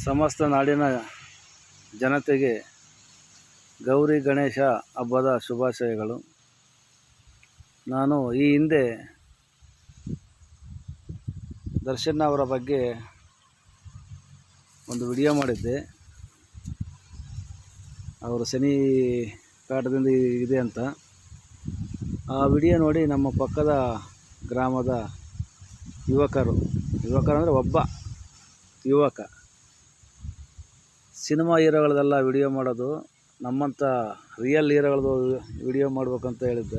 ಸಮಸ್ತ ನಾಡಿನ ಜನತೆಗೆ ಗೌರಿ ಗಣೇಶ ಹಬ್ಬದ ಶುಭಾಶಯಗಳು. ನಾನು ಈ ಹಿಂದೆ ದರ್ಶನ್ ಅವರ ಬಗ್ಗೆ ಒಂದು ವಿಡಿಯೋ ಮಾಡಿದ್ದೆ. ಅವರು ಶನಿ ಕಾಟದಿಂದ ಇದೆ ಅಂತ. ಆ ವಿಡಿಯೋ ನೋಡಿ ನಮ್ಮ ಪಕ್ಕದ ಗ್ರಾಮದ ಯುವಕರು ಅಂದರೆ ಒಬ್ಬ ಯುವಕ ಸಿನಿಮಾ ಹೀರೋಗಳದೆಲ್ಲ ವಿಡಿಯೋ ಮಾಡೋದು, ನಮ್ಮಂಥ ರಿಯಲ್ ಹೀರೋಗಳದ್ದು ವಿಡಿಯೋ ಮಾಡ್ಬೇಕಂತ ಹೇಳಿದ್ದ.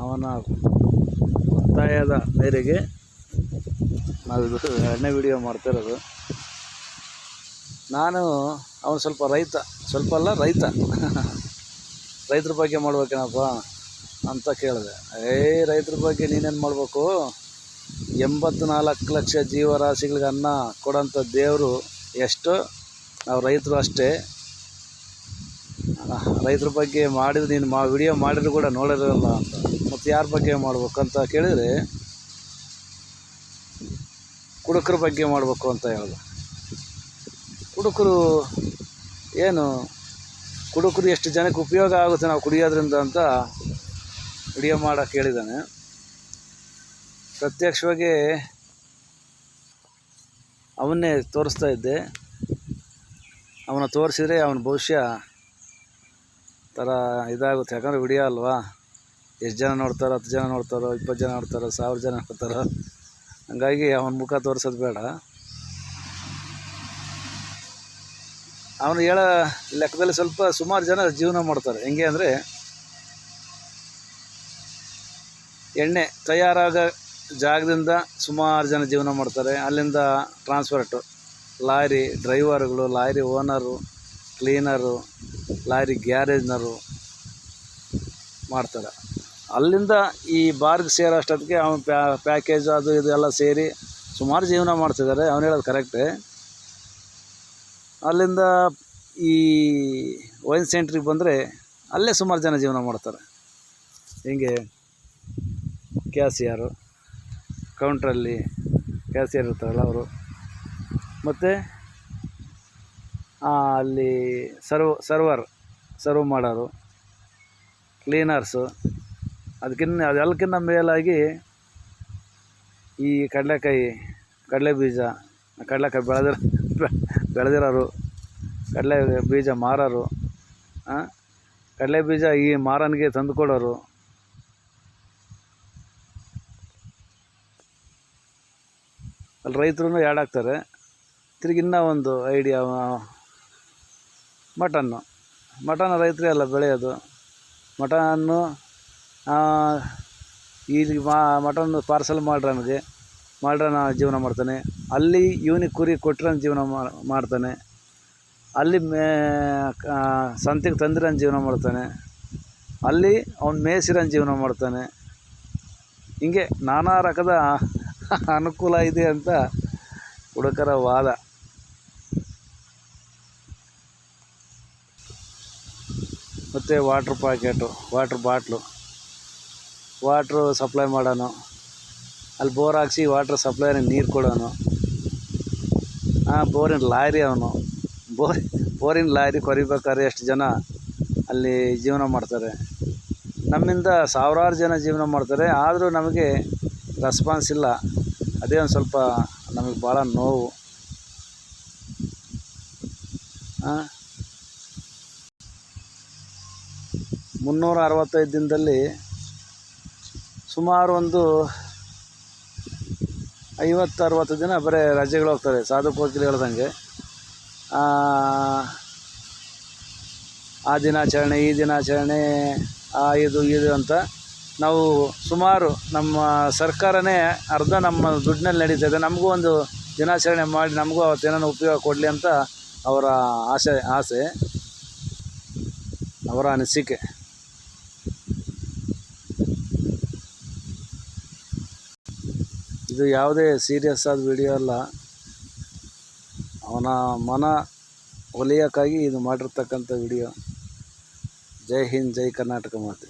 ಅವನ ಒತ್ತಾಯದ ಮೇರೆಗೆ ನಾವು ಎರಡನೇ ವಿಡಿಯೋ ಮಾಡ್ತಾಯಿರೋದು. ನಾನು ಅವನು ಸ್ವಲ್ಪ ರೈತರ ಬಗ್ಗೆ ಮಾಡ್ಬೇಕೇನಪ್ಪ ಅಂತ ಕೇಳಿದೆ. ರೈತರ ಬಗ್ಗೆ ನೀನೇನು ಮಾಡಬೇಕು, 84 ಲಕ್ಷ ಜೀವರಾಶಿಗಳಿಗೆ ಅನ್ನ ಕೊಡೋಂಥ ದೇವರು ಎಷ್ಟು, ನಾವು ರೈತರು ಅಷ್ಟೇ. ರೈತರ ಬಗ್ಗೆ ಮಾಡಿದ್ರೆ ನೀನು ವಿಡಿಯೋ ಮಾಡಿದ್ರು ಕೂಡ ನೋಡಿರಲ್ಲ ಅಂತ. ಮತ್ತು ಯಾರ ಬಗ್ಗೆ ಮಾಡ್ಬೇಕಂತ ಕೇಳಿದರೆ ಕುಡುಕರ ಬಗ್ಗೆ ಮಾಡಬೇಕು ಅಂತ ಹೇಳಿದೆ. ಕುಡುಕರು ಕುಡುಕರು ಎಷ್ಟು ಜನಕ್ಕೆ ಉಪಯೋಗ ಆಗುತ್ತೆ ನಾವು ಕುಡಿಯೋದ್ರಿಂದ ಅಂತ ವಿಡಿಯೋ ಮಾಡೋಕ್ಕೆ ಹೇಳಿದ್ದಾನೆ. ಪ್ರತ್ಯಕ್ಷವಾಗಿ ಅವನ್ನೇ ತೋರಿಸ್ತಾ ಇದ್ದೆ. ಅವನ ತೋರಿಸಿದರೆ ಅವನ ಭವಿಷ್ಯ ಥರ ಇದಾಗುತ್ತೆ. ಯಾಕಂದರೆ ವಿಡಿಯೋ ಅಲ್ವಾ, ಎಷ್ಟು ಜನ ನೋಡ್ತಾರೋ, 10 ಜನ ನೋಡ್ತಾರೋ, 20 ಜನ ನೋಡ್ತಾರೋ, 1000 ಜನ ನೋಡ್ತಾರೋ. ಹಂಗಾಗಿ ಅವನ ಮುಖ ತೋರಿಸೋದು ಬೇಡ. ಅವನು ಹೇಳೋ ಲೆಕ್ಕದಲ್ಲಿ ಸುಮಾರು ಜನ ಜೀವನ ಮಾಡ್ತಾರೆ. ಹೆಂಗೆ ಅಂದರೆ, ಎಣ್ಣೆ ತಯಾರಾಗೋ ಜಾಗದಿಂದ ಸುಮಾರು ಜನ ಜೀವನ ಮಾಡ್ತಾರೆ. ಅಲ್ಲಿಂದ ಟ್ರಾನ್ಸ್ಪೋರ್ಟು, ಲಾರಿ ಡ್ರೈವರ್ಗಳು, ಲಾರಿ ಓನರು, ಕ್ಲೀನರು, ಲಾರಿ ಗ್ಯಾರೇಜ್ನರು ಮಾಡ್ತಾರೆ. ಅಲ್ಲಿಂದ ಈ ಬಾರ್ಗೆ ಸೇರೋ ಅಷ್ಟೊತ್ತಿಗೆ ಅವನು ಪ್ಯಾಕೇಜು ಅದು ಇದು ಎಲ್ಲ ಸೇರಿ ಸುಮಾರು ಜೀವನ ಮಾಡ್ತಿದ್ದಾರೆ. ಅವನು ಹೇಳೋದು ಕರೆಕ್ಟೇ. ಅಲ್ಲಿಂದ ಈ ವೈನ್ ಸೆಂಟ್ರಿಗೆ ಬಂದರೆ ಅಲ್ಲೇ ಸುಮಾರು ಜನ ಜೀವನ ಮಾಡ್ತಾರೆ. ಹಿಂಗೆ ಕ್ಯಾಸಿಯರು, ಕೌಂಟ್ರಲ್ಲಿ ಕ್ಯಾಸಿಯರ್ ಇರ್ತಾರಲ್ಲ ಅವರು, ಮತ್ತು ಅಲ್ಲಿ ಸರ್ವ್ ಮಾಡೋರು, ಕ್ಲೀನರ್ಸು, ಅದೆಲ್ಲಕ್ಕಿಂತ ಮೇಲಾಗಿ ಈ ಕಡಲೆ ಬೆಳೆದಿರೋರು, ಕಡಲೆ ಬೀಜ ಮಾರೋರು, ಕಡಲೆ ಬೀಜ ಈ ಮಾರನಿಗೆ ತಂದು ಕೊಡೋರು, ಅಲ್ಲಿ ರೈತರು ಆ್ಯಡ್ ಆಗ್ತಾರೆ. ತಿರುಗಿ ಇನ್ನೂ ಒಂದು ಐಡಿಯಾ, ಮಟನ್ ರೈತರೇ ಅಲ್ಲ ಬೆಳೆಯೋದು. ಮಟನ್ನು ಇಲ್ಲಿ ಮಟನ್ ಪಾರ್ಸಲ್ ಮಾಡ್ರನ ಜೀವನ ಮಾಡ್ತಾನೆ. ಅಲ್ಲಿ ಇವನಿಗೆ ಕುರಿ ಕೊಟ್ಟಿರೋನ್ ಜೀವನ ಮಾಡ್ತಾನೆ. ಅಲ್ಲಿ ಸಂತೆಗೆ ತಂದಿರೋನ್ ಜೀವನ ಮಾಡ್ತಾನೆ. ಅಲ್ಲಿ ಅವ್ನು ಮೇಯಿಸಿರೋನ್ ಜೀವನ ಮಾಡ್ತಾನೆ. ಹಿಂಗೆ ನಾನಾ ರಕದ ಅನುಕೂಲ ಇದೆ ಅಂತ ಹುಡುಗರ ವಾದ. ಮತ್ತು ವಾಟ್ರ್ ಬಾಟ್ಲು ವಾಟ್ರು ಸಪ್ಲೈ ಮಾಡೋನು, ಅಲ್ಲಿ ಬೋರ್ ಹಾಕ್ಸಿ ವಾಟ್ರ್ ಸಪ್ಲೈನ ನೀರು ಕೊಡೋನು, ಬೋರಿನ ಲಾರಿ ಅವನು. ಬೋರಿನ ಲಾರಿ ಕೊರಿಬೇಕಾದ್ರೆ ಎಷ್ಟು ಜನ ಅಲ್ಲಿ ಜೀವನ ಮಾಡ್ತಾರೆ. ನಮ್ಮಿಂದ ಸಾವಿರಾರು ಜನ ಜೀವನ ಮಾಡ್ತಾರೆ. ಆದರೂ ನಮಗೆ ರೆಸ್ಪಾನ್ಸ್ ಇಲ್ಲ. ಅದೇ ಒಂದು ಸ್ವಲ್ಪ ನಮಗೆ ಭಾಳ ನೋವು. 365 ದಿನದಲ್ಲಿ ಸುಮಾರು ಒಂದು 50-60 ದಿನ ಬರೀ ರಜೆಗಳು ಹೋಗ್ತದೆ. ಸಾಧು ಕೋಕಿಲ್ ಹೇಳ್ದಂಗೆ ಆ ದಿನಾಚರಣೆ, ಈ ದಿನಾಚರಣೆ, ಇದು ಅಂತ ನಾವು ಸುಮಾರು ನಮ್ಮ ಸರ್ಕಾರನೇ ಅರ್ಧ ನಮ್ಮ ದುಡ್ಡಿನಲ್ಲಿ ನಡೀತದೆ. ನಮಗೂ ಒಂದು ದಿನಾಚರಣೆ ಮಾಡಿ ನಮಗೂ ಅವತ್ತೇನೋ ಉಪಯೋಗ ಕೊಡಲಿ ಅಂತ ಅವರ ಆಸೆ, ಅವರ ಅನಿಸಿಕೆ. ಇದು ಯಾವುದೇ ಸೀರಿಯಸ್ ಆದ ವಿಡಿಯೋ ಅಲ್ಲ. ಅವನ ಮನ ಒಲಿಯೋಕ್ಕಾಗಿ ಇದು ಮಾಡಿರ್ತಕ್ಕಂಥ ವಿಡಿಯೋ. ಜೈ ಹಿಂದ್, ಜೈ ಕರ್ನಾಟಕ ಮಾತೆ.